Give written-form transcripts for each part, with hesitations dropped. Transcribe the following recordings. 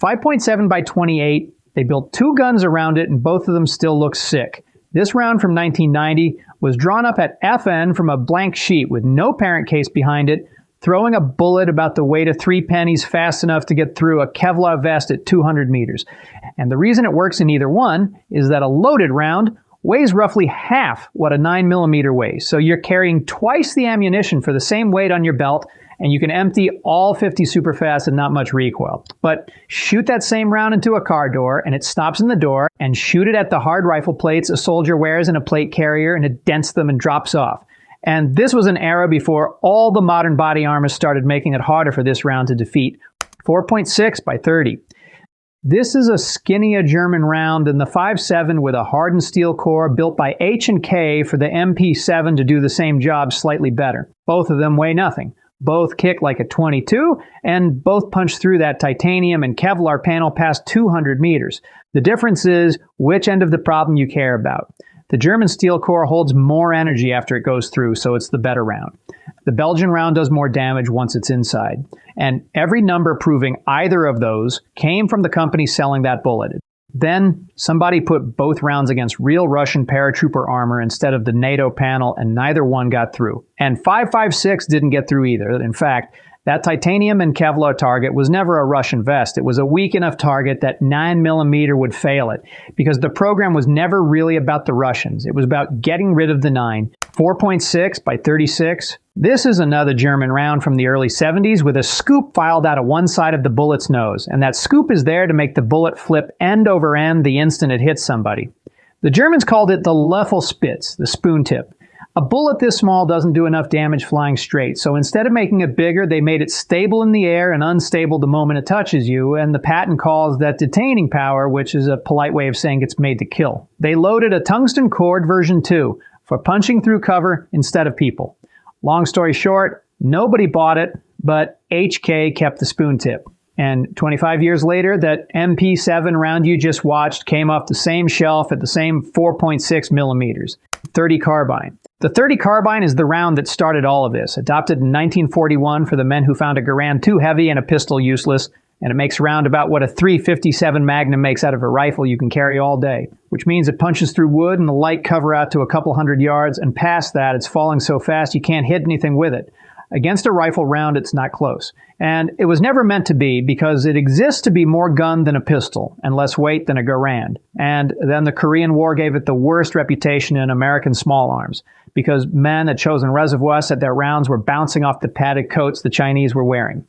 5.7 by 28, they built 2 guns around it and both of them still look sick. This round from 1990 was drawn up at FN from a blank sheet with no parent case behind it, throwing a bullet about the weight of 3 pennies fast enough to get through a Kevlar vest at 200 meters. And the reason it works in either one is that a loaded round weighs roughly half what a 9mm weighs. So you're carrying twice the ammunition for the same weight on your belt, and you can empty all 50 super fast and not much recoil. But shoot that same round into a car door and it stops in the door, and shoot it at the hard rifle plates a soldier wears in a plate carrier and it dents them and drops off. And this was an era before all the modern body armor started making it harder for this round to defeat. 4.6 by 30. This is a skinnier German round than the 5.7 with a hardened steel core built by HK for the MP7 to do the same job slightly better. Both of them weigh nothing. Both kick like a .22, and both punch through that titanium and Kevlar panel past 200 meters. The difference is which end of the problem you care about. The German steel core holds more energy after it goes through, so it's the better round. The Belgian round does more damage once it's inside. And every number proving either of those came from the company selling that bullet. Then somebody put both rounds against real Russian paratrooper armor instead of the NATO panel, and neither one got through. And 5.56 didn't get through either. In fact, that titanium and Kevlar target was never a Russian vest. It was a weak enough target that 9mm would fail it, because the program was never really about the Russians. It was about getting rid of the 9. 4.6 by 36. This is another German round from the early 70s with a scoop filed out of one side of the bullet's nose, and that scoop is there to make the bullet flip end over end the instant it hits somebody. The Germans called it the Löffelspitz, the spoon tip. A bullet this small doesn't do enough damage flying straight, so instead of making it bigger, they made it stable in the air and unstable the moment it touches you, and the patent calls that detaining power, which is a polite way of saying it's made to kill. They loaded a tungsten cord version 2 for punching through cover instead of people. Long story short, nobody bought it, but HK kept the spoon tip. And 25 years later, that MP7 round you just watched came off the same shelf at the same 4.6 millimeters. 30 Carbine. The 30 Carbine is the round that started all of this. Adopted in 1941 for the men who found a Garand too heavy and a pistol useless, and it makes around about what a .357 Magnum makes out of a rifle you can carry all day, which means it punches through wood and the light cover out to a couple hundred yards, and past that it's falling so fast you can't hit anything with it. Against a rifle round, it's not close. And it was never meant to be, because it exists to be more gun than a pistol and less weight than a Garand. And then the Korean War gave it the worst reputation in American small arms, because men at chosen reservoirs said their rounds were bouncing off the padded coats the Chinese were wearing.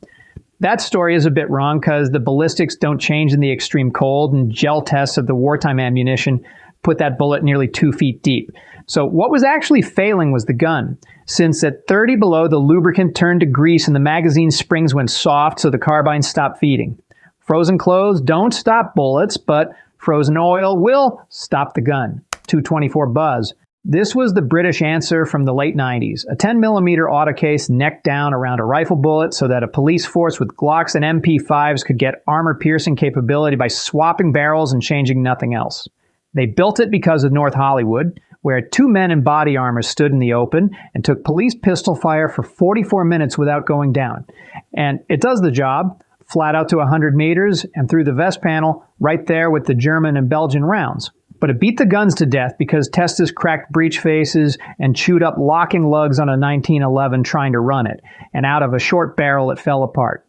That story is a bit wrong, because the ballistics don't change in the extreme cold, and gel tests of the wartime ammunition put that bullet nearly 2 feet deep. So what was actually failing was the gun, since at 30 below the lubricant turned to grease and the magazine springs went soft, so the carbine stopped feeding. Frozen clothes don't stop bullets, but frozen oil will stop the gun. 224 Buzz. This was the British answer from the late 90s. A 10mm autocase neck down around a rifle bullet so that a police force with Glocks and MP5s could get armor-piercing capability by swapping barrels and changing nothing else. They built it because of North Hollywood, where 2 men in body armor stood in the open and took police pistol fire for 44 minutes without going down. And it does the job, flat out to 100 meters and through the vest panel, right there with the German and Belgian rounds. But it beat the guns to death because Testas cracked breech faces and chewed up locking lugs on a 1911 trying to run it, and out of a short barrel it fell apart.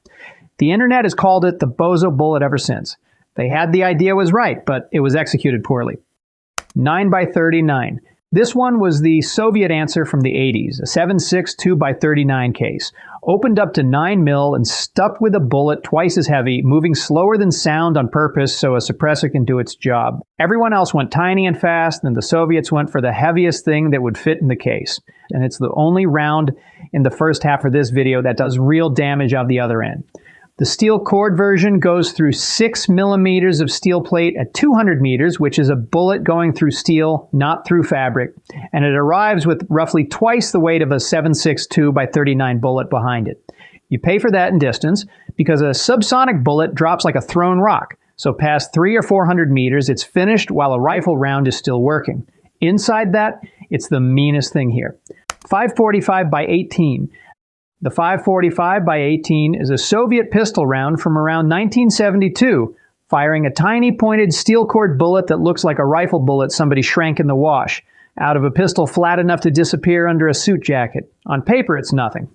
The internet has called it the bozo bullet ever since. They had the idea was right, but it was executed poorly. 9 by 39. This one was the Soviet answer from the 80s, a 7.6 2 by 39 case. Opened up to 9mm and stuffed with a bullet twice as heavy, moving slower than sound on purpose so a suppressor can do its job. Everyone else went tiny and fast, and the Soviets went for the heaviest thing that would fit in the case. And it's the only round in the first half of this video that does real damage on the other end. The steel cord version goes through 6mm of steel plate at 200 meters, which is a bullet going through steel, not through fabric, and it arrives with roughly twice the weight of a 7.6 2 by 39 bullet behind it. You pay for that in distance, because a subsonic bullet drops like a thrown rock, so past 300 or 400 meters it's finished while a rifle round is still working. Inside that, it's the meanest thing here. 5.45 by 18. The 5.45x18 is a Soviet pistol round from around 1972, firing a tiny pointed steel cord bullet that looks like a rifle bullet somebody shrank in the wash, out of a pistol flat enough to disappear under a suit jacket. On paper, it's nothing.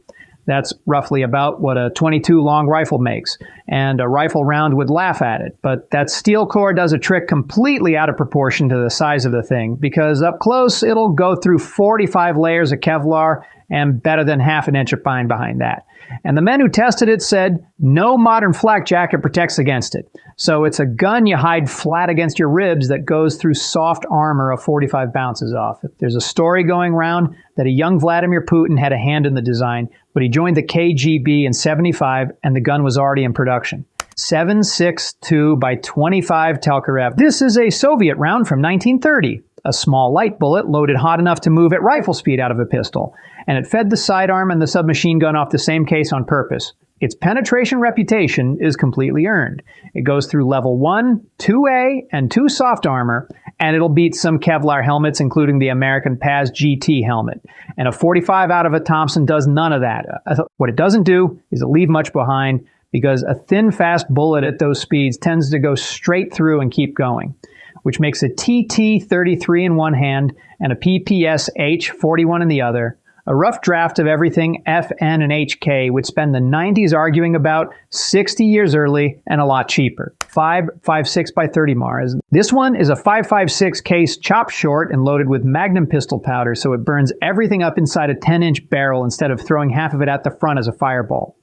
That's roughly about what a .22 long rifle makes, and a rifle round would laugh at it. But that steel core does a trick completely out of proportion to the size of the thing, because up close, it'll go through 45 layers of Kevlar and better than half an inch of pine behind that. And the men who tested it said no modern flak jacket protects against it. So it's a gun you hide flat against your ribs that goes through soft armor of 45 bounces off. There's a story going around that a young Vladimir Putin had a hand in the design, but he joined the KGB in '75 and the gun was already in production. 7.62x25 Tokarev. This is a Soviet round from 1930. A small light bullet loaded hot enough to move at rifle speed out of a pistol. And it fed the sidearm and the submachine gun off the same case on purpose. Its penetration reputation is completely earned. It goes through level 1, 2A, and 2 soft armor, and it'll beat some Kevlar helmets, including the American Paz GT helmet. And a 45 out of a Thompson does none of that. What it doesn't do is it leave much behind, because a thin, fast bullet at those speeds tends to go straight through and keep going, which makes a TT-33 in one hand and a PPS-H-41 in the other. A rough draft of everything FN and HK would spend the 90s arguing about 60 years early and a lot cheaper. 5.56x30 MARS. This one is a 5.56 case chopped short and loaded with Magnum pistol powder, so it burns everything up inside a 10-inch barrel instead of throwing half of it at the front as a fireball.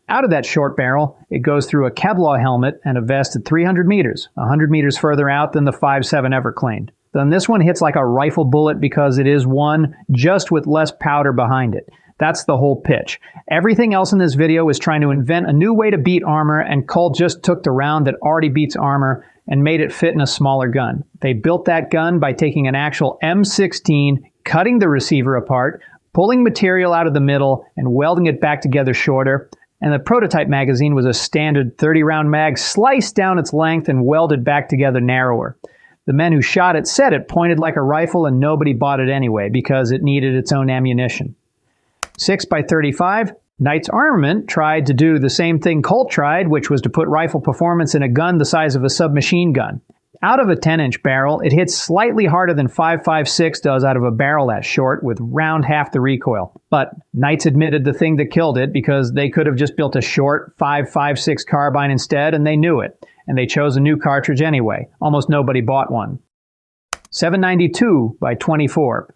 Out of that short barrel, it goes through a Kevlar helmet and a vest at 300 meters, 100 meters further out than the 5.7 ever claimed. Then this one hits like a rifle bullet because it is one, just with less powder behind it. That's the whole pitch. Everything else in this video is trying to invent a new way to beat armor, and Colt just took the round that already beats armor and made it fit in a smaller gun. They built that gun by taking an actual M16, cutting the receiver apart, pulling material out of the middle, and welding it back together shorter. And the prototype magazine was a standard 30-round mag sliced down its length and welded back together narrower. The men who shot it said it pointed like a rifle, and nobody bought it anyway because it needed its own ammunition. 6x35, Knight's Armament tried to do the same thing Colt tried, which was to put rifle performance in a gun the size of a submachine gun. Out of a 10-inch barrel, it hits slightly harder than 5.56 does out of a barrel that short, with round half the recoil. But Knight's admitted the thing that killed it, because they could have just built a short 5.56 carbine instead, and they knew it. And they chose a new cartridge anyway. Almost nobody bought one. 7.92x24.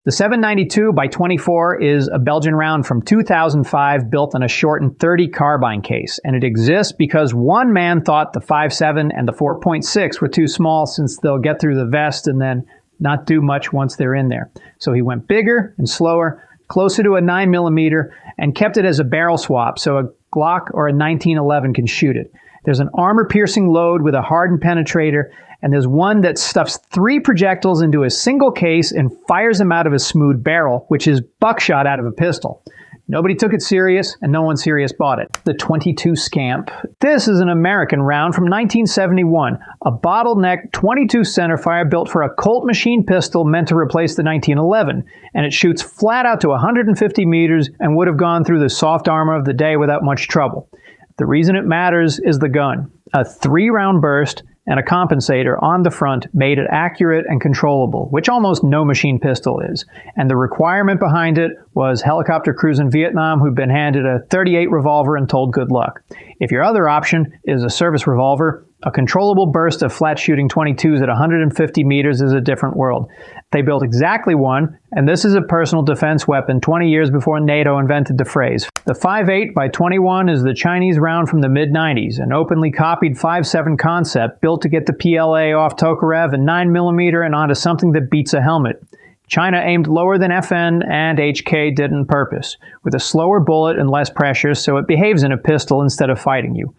The 7.92x24 is a Belgian round from 2005 built on a shortened .30 carbine case, and it exists because one man thought the 5.7 and the 4.6 were too small, since they'll get through the vest and then not do much once they're in there. So he went bigger and slower, closer to a 9mm, and kept it as a barrel swap so a Glock or a 1911 can shoot it. There's an armor-piercing load with a hardened penetrator, and there's one that stuffs 3 projectiles into a single case and fires them out of a smooth barrel, which is buckshot out of a pistol. Nobody took it serious, and no one serious bought it. The .22 SCAMP. This is an American round from 1971, a bottleneck .22 centerfire built for a Colt machine pistol meant to replace the 1911, and it shoots flat out to 150 meters and would have gone through the soft armor of the day without much trouble. The reason it matters is the gun. A 3-round burst and a compensator on the front made it accurate and controllable, which almost no machine pistol is. And the requirement behind it was helicopter crews in Vietnam who'd been handed a .38 revolver and told good luck. If your other option is a service revolver, a controllable burst of flat-shooting .22s at 150 meters is a different world. They built exactly one, and this is a personal defense weapon 20 years before NATO invented the phrase. The 5.8x21 is the Chinese round from the mid-90s, an openly copied 5.7 concept built to get the PLA off Tokarev and 9mm and onto something that beats a helmet. China aimed lower than FN, and HK did on purpose, with a slower bullet and less pressure, so it behaves in a pistol instead of fighting you.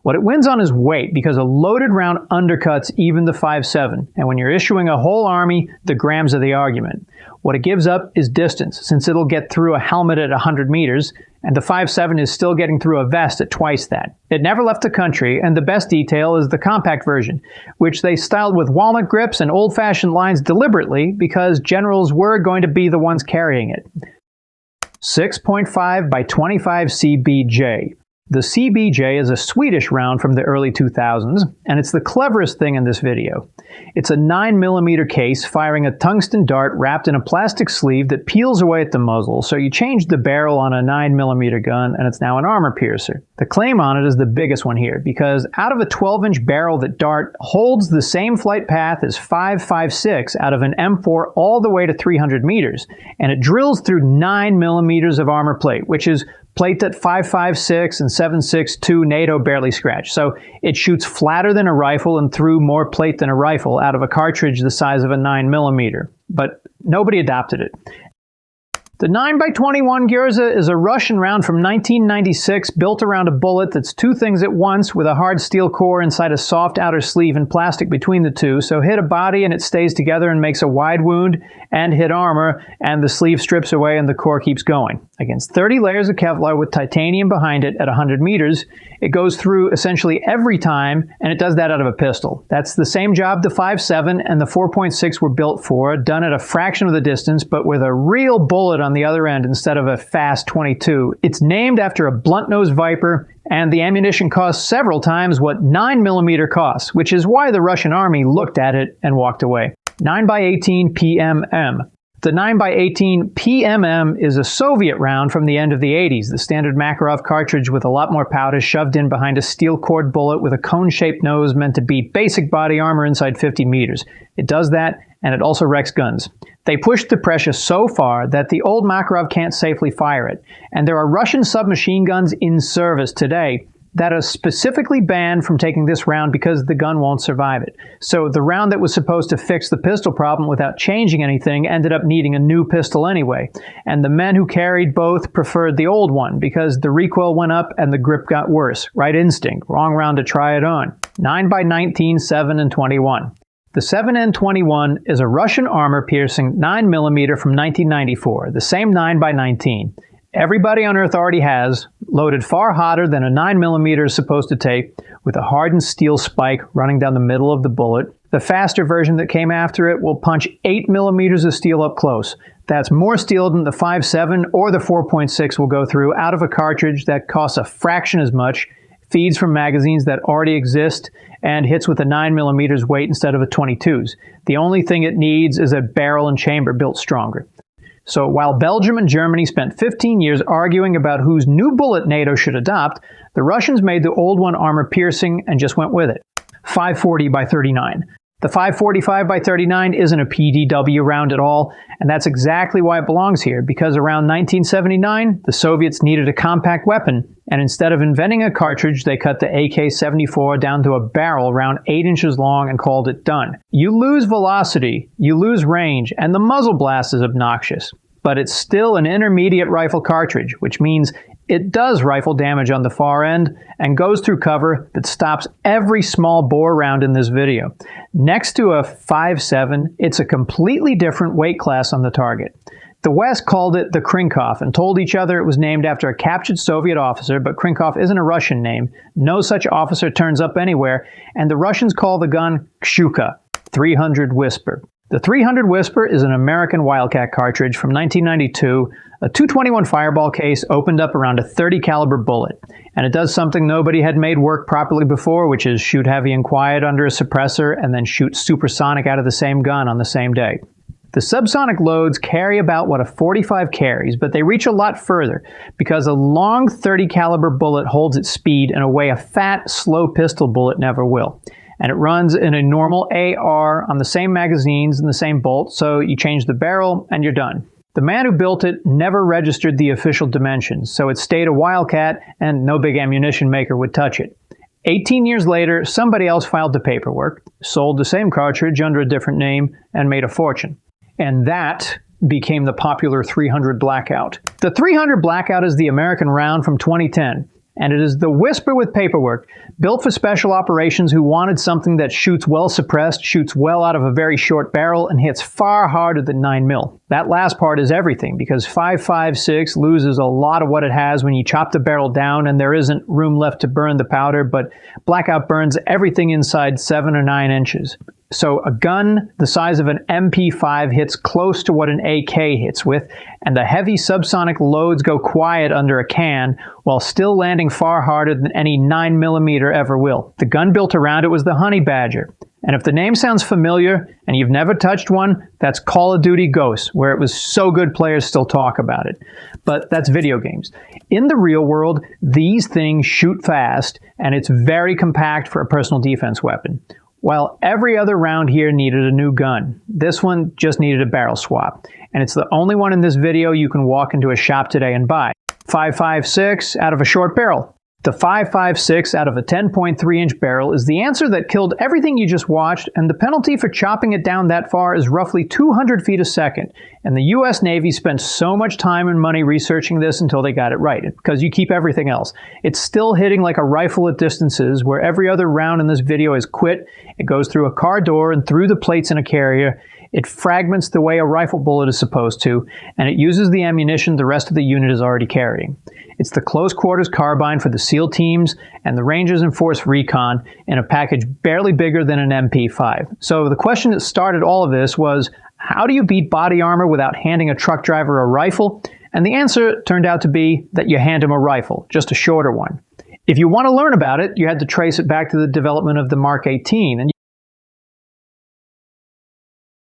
What it wins on is weight, because a loaded round undercuts even the 5.7, and when you're issuing a whole army, the grams are the argument. What it gives up is distance, since it'll get through a helmet at 100 meters, and the 5.7 is still getting through a vest at twice that. It never left the country, and the best detail is the compact version, which they styled with walnut grips and old-fashioned lines deliberately because generals were going to be the ones carrying it. 6.5 by 25 CBJ. The CBJ is a Swedish round from the early 2000s, and it's the cleverest thing in this video. It's a 9mm case firing a tungsten dart wrapped in a plastic sleeve that peels away at the muzzle, so you change the barrel on a 9mm gun and it's now an armor piercer. The claim on it is the biggest one here, because out of a 12-inch barrel, that dart holds the same flight path as 5.56 out of an M4 all the way to 300 meters, and it drills through 9mm of armor plate, which is plate that 5.56 and 7.62 NATO barely scratch. So it shoots flatter than a rifle and through more plate than a rifle out of a cartridge the size of a 9mm. But nobody adopted it. The 9x21 Gyurza is a Russian round from 1996 built around a bullet that's two things at once with a hard steel core inside a soft outer sleeve and plastic between the two, so hit a body and it stays together and makes a wide wound, and hit armor and the sleeve strips away and the core keeps going. Against 30 layers of Kevlar with titanium behind it at 100 meters, it goes through essentially every time, and it does that out of a pistol. That's the same job the 5.7 and the 4.6 were built for, done at a fraction of the distance, but with a real bullet on the other end instead of a fast 22. It's named after a blunt-nosed Viper, and the ammunition costs several times what 9mm costs, which is why the Russian army looked at it and walked away. 9x18 PMM. The 9x18 PMM is a Soviet round from the end of the 80s, the standard Makarov cartridge with a lot more powder shoved in behind a steel cord bullet with a cone-shaped nose meant to beat basic body armor inside 50 meters. It does that, and it also wrecks guns. They pushed the pressure so far that the old Makarov can't safely fire it, and there are Russian submachine guns in service today that are specifically banned from taking this round because the gun won't survive it. So the round that was supposed to fix the pistol problem without changing anything ended up needing a new pistol anyway. And the men who carried both preferred the old one because the recoil went up and the grip got worse. Right instinct. Wrong round to try it on. 9x19, 7 and 21. The 7N21 is a Russian armor-piercing 9mm from 1994, the same 9x19. Everybody on Earth already has, loaded far hotter than a 9mm is supposed to take, with a hardened steel spike running down the middle of the bullet. The faster version that came after it will punch 8mm of steel up close. That's more steel than the 5.7 or the 4.6 will go through out of a cartridge that costs a fraction as much, feeds from magazines that already exist, and hits with a 9mm weight instead of a 22's. The only thing it needs is a barrel and chamber built stronger. So while Belgium and Germany spent 15 years arguing about whose new bullet NATO should adopt, the Russians made the old one armor-piercing and just went with it. 540 by 39. The 545 by 39 isn't a PDW round at all, and that's exactly why it belongs here, because around 1979, the Soviets needed a compact weapon, and instead of inventing a cartridge, they cut the AK-74 down to a barrel around 8 inches long and called it done. You lose velocity, you lose range, and the muzzle blast is obnoxious. But it's still an intermediate rifle cartridge, which means it does rifle damage on the far end and goes through cover that stops every small bore round in this video. Next to a 5.7, it's a completely different weight class on the target. The West called it the Krinkov and told each other it was named after a captured Soviet officer, but Krinkov isn't a Russian name. No such officer turns up anywhere, and the Russians call the gun Kshuka, 300 Whisper. The 300 Whisper is an American Wildcat cartridge from 1992, a .221 fireball case opened up around a .30 caliber bullet. And it does something nobody had made work properly before, which is shoot heavy and quiet under a suppressor and then shoot supersonic out of the same gun on the same day. The subsonic loads carry about what a .45 carries, but they reach a lot further because a long .30 caliber bullet holds its speed in a way a fat, slow pistol bullet never will. And it runs in a normal AR on the same magazines and the same bolt, so you change the barrel and you're done. The man who built it never registered the official dimensions, so it stayed a Wildcat and no big ammunition maker would touch it. 18 years later, somebody else filed the paperwork, sold the same cartridge under a different name, and made a fortune. And that became the popular 300 Blackout. The 300 Blackout is the American round from 2010. And it is the Whisper with paperwork, built for special operations who wanted something that shoots well suppressed, shoots well out of a very short barrel, and hits far harder than 9mm. That last part is everything, because 5.56 loses a lot of what it has when you chop the barrel down and there isn't room left to burn the powder, but Blackout burns everything inside 7 or 9 inches. So a gun the size of an MP5 hits close to what an AK hits with, and the heavy subsonic loads go quiet under a can while still landing far harder than any 9mm ever will. The gun built around it was the Honey Badger. And if the name sounds familiar and you've never touched one, that's Call of Duty Ghosts, where it was so good players still talk about it. But that's video games. In the real world, these things shoot fast, and it's very compact for a personal defense weapon. While every other round here needed a new gun, this one just needed a barrel swap. And it's the only one in this video you can walk into a shop today and buy. 5.56 out of a short barrel. The 5.56 out of a 10.3-inch barrel is the answer that killed everything you just watched, and the penalty for chopping it down that far is roughly 200 feet a second. And the US Navy spent so much time and money researching this until they got it right, because you keep everything else. It's still hitting like a rifle at distances, where every other round in this video is quit. It goes through a car door and through the plates in a carrier. It fragments the way a rifle bullet is supposed to, and it uses the ammunition the rest of the unit is already carrying. It's the close quarters carbine for the SEAL teams and the Rangers and Force Recon in a package barely bigger than an MP5. So the question that started all of this was, how do you beat body armor without handing a truck driver a rifle? And the answer turned out to be that you hand him a rifle, just a shorter one. If you want to learn about it, you had to trace it back to the development of the Mark 18. And